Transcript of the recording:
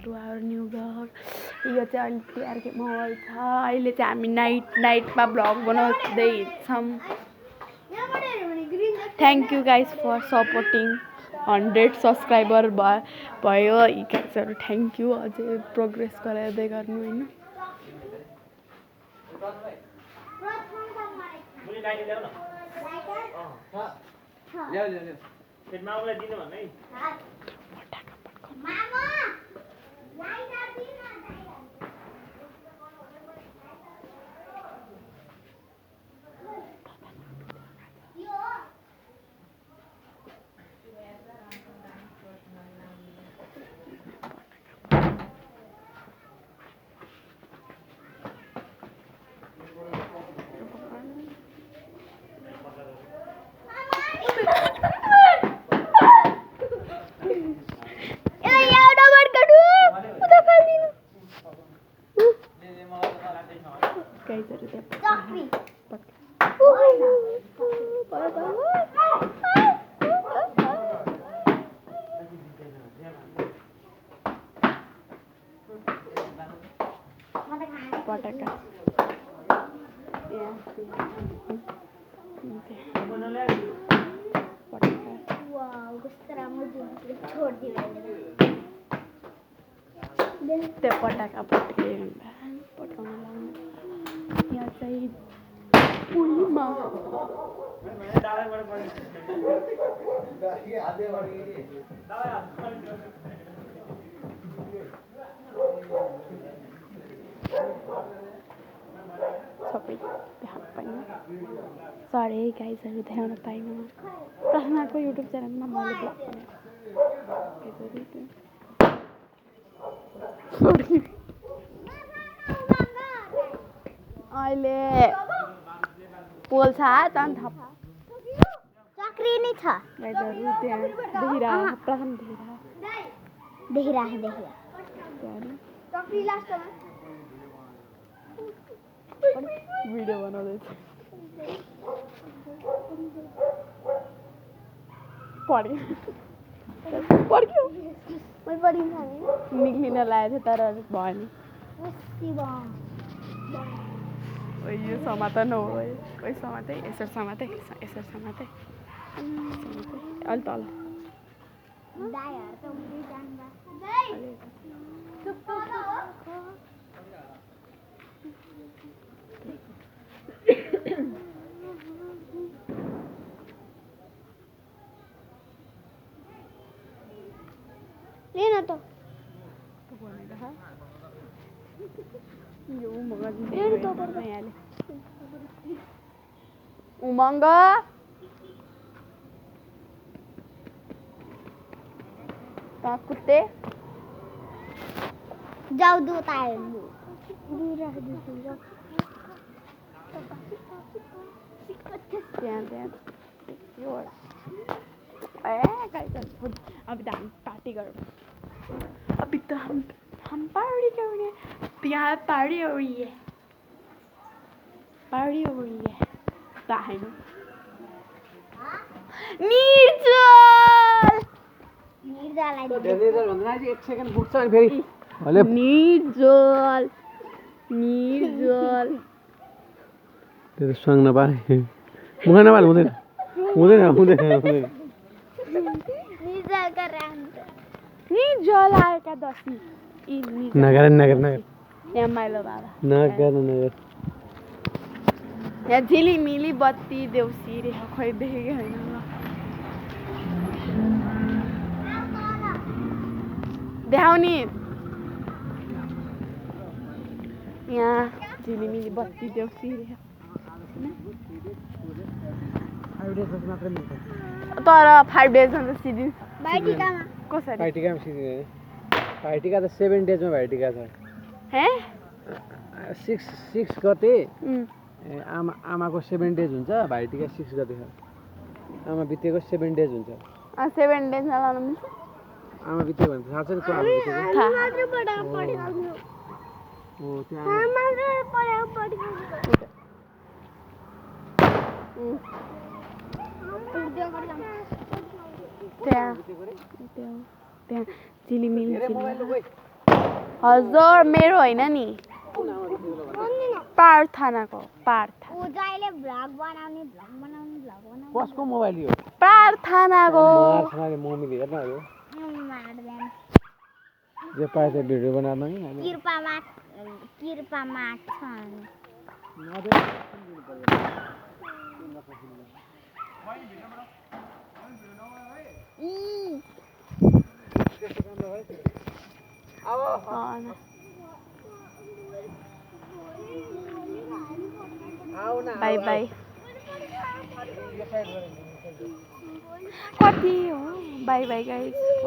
To our new blog. यो चाहिँ अहिले तिहारको माहौल छ। अहिले चाहिँ हामी नाइटमा ब्लग बनाउँदैछौँ। Thank you guys for supporting 100 subscriber भयो गाइजहरू थ्याङ्क यू। अझै प्रोग्रेस गराउँदै गर्नु होइन। पटाका त्यो पटाका पट्काउन लाउनु। यहाँ चाहिँ पुलमा सबै देखाउन पाइनँ। सरी गाइजहरू देखाउन पाइनँ। प्रश्नको युट्युब च्यानलमा मैले ब्लग अहिले पोल्छ झन् थपा चक्री नै छ गाइजहरू। त्यहाँ देखिरहेको प्रथम देखिरहेको चक्री लास्टमा भिडियो बनाउँदैछ। पढ्यो निक्लिन लागेको थियो तर भएन। यो समातन हो कोही समातै यसरी समातै अलि तल लेना तो यो उमंग कुत्ते जाऊ दो तार अभी तो हम पार्टी करो। अभी तो हम पार्टी करेंगे। यहाँ पार्टी हो रही है ताहनु निर्जल भन्दा एक सेकेन्ड पुग्छ अनि फेरि निर्जल त्यो सङ नपाए मुख नपाल हुँदैन निर्जल आएका दसी नगर यहाँ माइलो बाबा नगर यहाँ झिलिमिली बत्ती देउसी रे खोइ देखेको होइन। देखाउने यहाँ झिलिमिली बत्ती देउसी रे तर 5 डेजमा त सिधि भाइटिकामा कसरी भाइटिकामा सिधि भाइटिका त 7 डेजमा भाइटिका छ। हे 6 गते आमाको 7 डेज हुन्छ। भाइटिका 6 गते छ। आमा बितेको 7 डेज हुन्छ। 7 डेजमा लानु मिल्छ। आमा बितेको भने थाहा छ नि को आमा बितेको। ओ त्यहाँ त्यहाँ झिलिमिली हजुर मेरो होइन नि प्रार्थनाको प्रार्थना कसको मोबाइल यो प्रार्थनाको मार्छनाले मम्मीले हेर्नहरू जे पाए त्यो भिडियो बनाएर नि बाई बाई कति हो बाई बाई गाइस